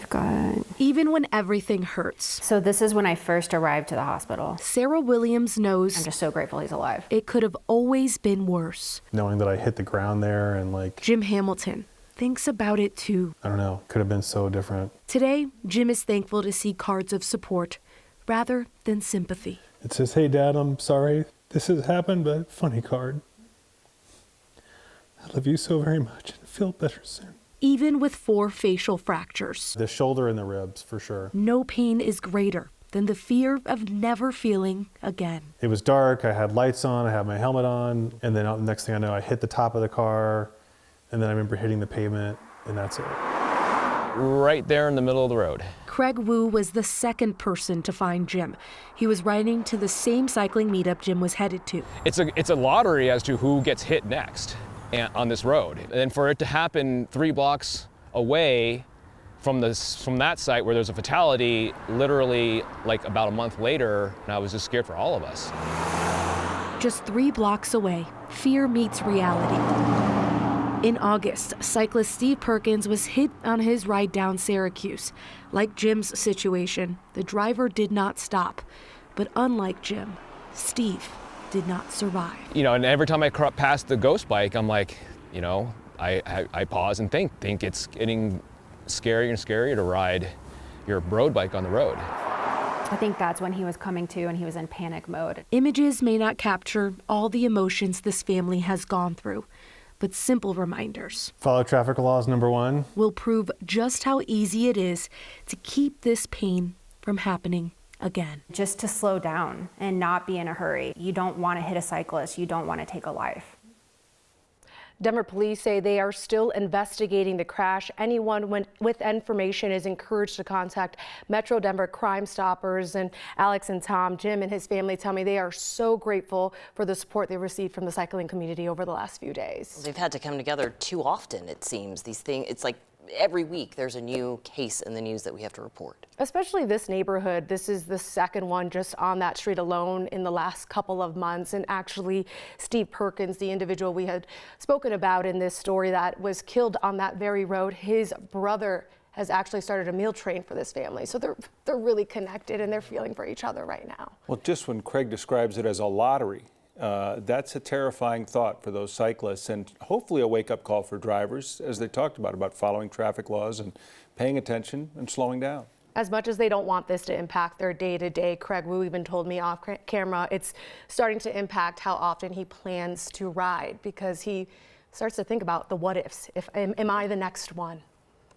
God. Even when everything hurts. So this is when I first arrived to the hospital. Sarah Williams knows I'm just so grateful he's alive. it could have always been worse. Knowing that I hit the ground there and Jim Hamilton thinks about it too. I don't know, could have been so different. Today, Jim is thankful to see cards of support rather than sympathy. It says, "Hey Dad, I'm sorry this has happened, but funny card. I love you so very much and feel better soon." Even with 4 facial fractures, The shoulder and the ribs, for sure. no pain is greater than the fear of never feeling again. It was dark, I had lights on, I had my helmet on, and then the next thing I know, I hit the top of the car, and then I remember hitting the pavement, and that's it. Right there in the middle of the road. Craig Wu was the second person to find Jim. He was riding to the same cycling meetup Jim was headed to. It's a lottery as to who gets hit next on this road. And for it to happen 3 blocks away from that site where there's a fatality, literally like about a month later, and I was just scared for all of us. Just 3 blocks away, fear meets reality. In August, cyclist Steve Perkins was hit on his ride down Syracuse. Like Jim's situation, the driver did not stop. But unlike Jim, Steve did not survive. And every time I pass the ghost bike, I'm like, I pause and think it's getting scarier and scarier to ride your road bike on the road. I think that's when he was coming to and he was in panic mode. Images may not capture all the emotions this family has gone through, but simple reminders. Follow traffic laws, number 1. Will prove just how easy it is to keep this pain from happening again. Just to slow down and not be in a hurry. You don't want to hit a cyclist. You don't want to take a life. Denver police say they are still investigating the crash. Anyone with information is encouraged to contact Metro Denver Crime Stoppers. And Alex and Tom, Jim and his family tell me they are so grateful for the support they received from the cycling community over the last few days. They've had to come together too often, it seems. These things, it's like every week there's a new case in the news that we have to report. Especially this neighborhood. This is the second one just on that street alone in the last couple of months. And actually, Steve Perkins, the individual we had spoken about in this story that was killed on that very road, his brother has actually started a meal train for this family. So they're really connected and they're feeling for each other right now. Well, just when Craig describes it as a lottery, that's a terrifying thought for those cyclists and hopefully a wake-up call for drivers, as they talked about following traffic laws and paying attention and slowing down. As much as they don't want this to impact their day-to-day, Craig Wu even told me off camera, it's starting to impact how often he plans to ride because he starts to think about the what ifs. Am I the next one?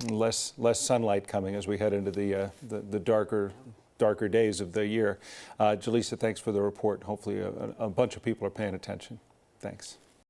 Less sunlight coming as we head into the darker days of the year. Jaleesa, thanks for the report. Hopefully a bunch of people are paying attention. Thanks.